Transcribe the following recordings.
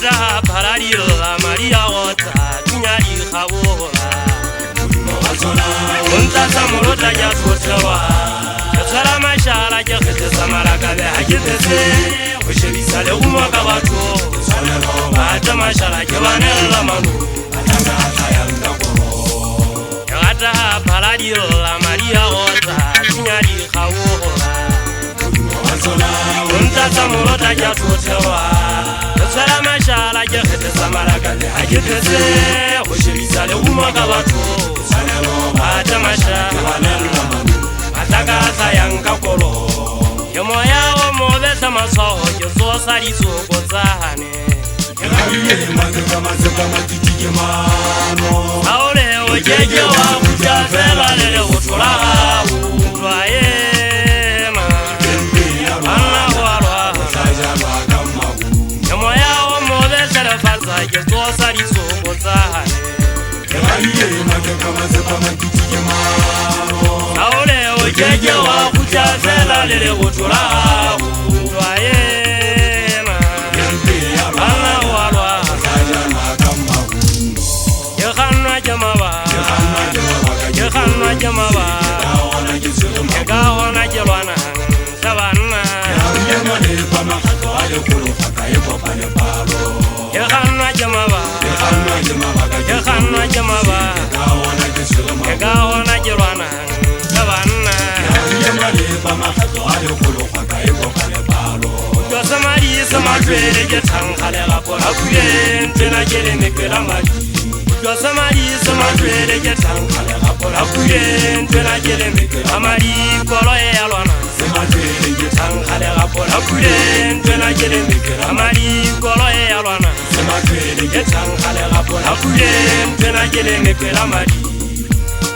Gata pararila Maria wata tunyari khabola Unta samurota ya totawa Yasara mashala ya khete samara kabe hajitese Ushebisa le umwaka watu Ata mashala ya wanela manu Gata pararila Maria wata tunyari khabola Unta samurota ya totawa Yasara mashala ya khete samara kabe hajitese Ushebisa le umwaka watu Ata mashala Ataka sayang kakolo Yemoya wa mobesa maso Yezo sari soko zahane Yagabiye magaka mazaka matitike mano Aole ojeje wa kujafela lele utula Utwaye ma Anna warwa Yemoya wa mobesa refaza Yezo sari soko zahane Yagabiye magaka mazaka matitike mano Aole ojeje wa kujafela lele utula Utwaye ma Anna warwa Yekhanwa jamaba Yekhanwa jamaba Yekahona jelwana Sabana Yekhanwa jamaba Yekhanwa jamaba Yekahona jelwana Sabana Yo samari samadwele Yetankale rapora kuye Ntena jele mekwela mali Yo samari samadwele Yetankale rapora kuye Ntena jele mekwela mali Kolo e alwana Samadwele Yetankale rapora kuye Ntena jele mekwela mali Kolo e alwana Samadwele Yetankale rapora kuye Ntena jele mekwela mali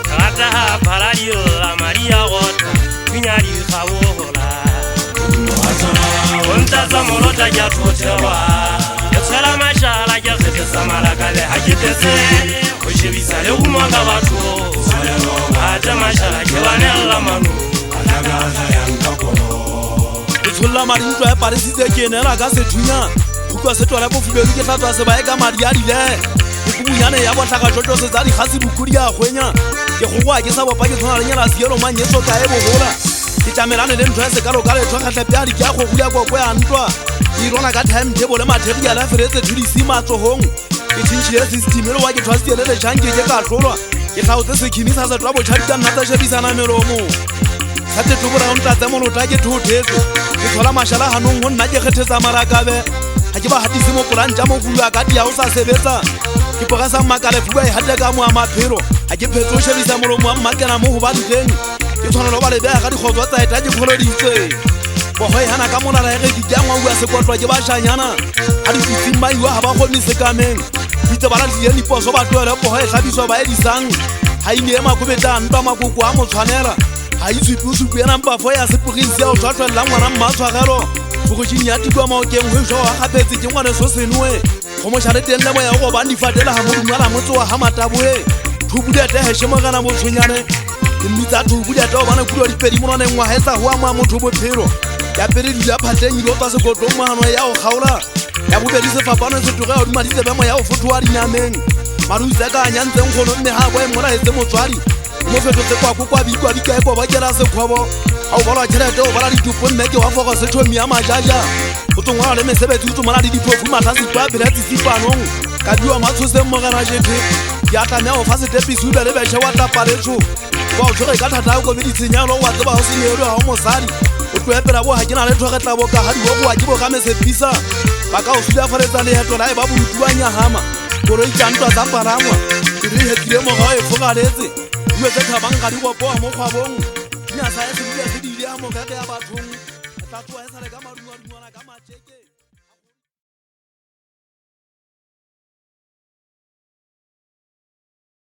Gata pararila Maria wata Kunyari khawola Unta samurota ya totawa Yasala mashala ya khete samara kale hajitese Ushebisa le umwaka watu Ata mashala kewanela manu Utsulla mari ntwa parisitse kenela ka sethunya Ukwa setwa la bofubelo ke tlatwa se bae ka mari ya dile Ikumunyane ya botlaka jojo se tsari khasi bukuri ya khwenya Ke gogwa ke sa bopa ke tsona le nyana sielo manyetso ka e bogola Ke tamelane le ntwa se kalo ka le twa khatla pya di ka go gula go kwa ntwa Irona ka time table material a feretse thudisi matsohong Ke tshintshile system le wa ke twasiele le chanke ke ka tlolwa Ke tlautse sekhimi sa se twa bo tshadi ka nna tsa shebisana melomo Sate tubura unta tsamolo ta ke thotetse Ke thola mashala hanong ho nna ke kgethetsa marakabe Ha ke ba hatise mo planta mo bua ka dia o sa sebetsa Ke pogasa makale fuwa e hatle ka mo a maphelo Ha ke phetso shebisa molomo wa mmakena mo ho ba diteng Ke tshwana lo ba le bega ka dikgotso tsa eta ke kholoditse Bohoi hana ka mona ra ege ke jangwa bua sekotlwa ke ba shanyana Ha di fitsi maiwa ha ba kgone sekameng Bitse ba la di ni poso ba tloela bohoi hlabiswa ba edisang Ha ine e makobeta ntwa makoko a mo tshwanela Ha itsupi usupi ena mpa fo ya sepogisi ya o tshwatshwella ngwana mmatshwagelo Go jinya tikwa maokeng ho jo wa gapetse ke ngwane so senwe Go mo share teng le moya go ba ndifatela ha modumala motse wa ha mataboe Thubudete he shemogana mo tshonyane Ke mmitsa thubudete o bana kulo dipedi monane ngwa hetsa ho ama motho bophelo Ya pere di ya phateng ile tsa se godlo mohano ya o khaola Ya bobedi se fapano se tuga o di maditse ba moya o fotwa dinameng Maruza ka nyantseng gono mme ha bo e mona etse motswadi Mo fetso tse kwa bikwa di kae ba kela se khwabo Au bala tšhelete o bala ditupo mme ke wa foga se thomi ya majaja O tsongwa le mesebetsi o tsomana di dipofu matlasi twa beletsi sipanong Ka diwa matshose mogana jete Ya tla o fa se tepisu le betše wa tapaletso Wa o tshore ka thata go be ditshenyalo wa tseba o se nyelo ha o mosadi O tloepela bo ha ke na le thogetla bo ka hadi bo ke bo ga mesepisa Ba ka o suda faretsa le heto la e ba bolutuanya hama Gore itjantwa tsa paramwa Ke re hetile mo ga e fogaletse Uwe tse thabang ka di go poa mo khwabong Nya sa e se bua se di ile a mo ka ya bathong Tla tsoa e sa le ka madungwa ka matjeke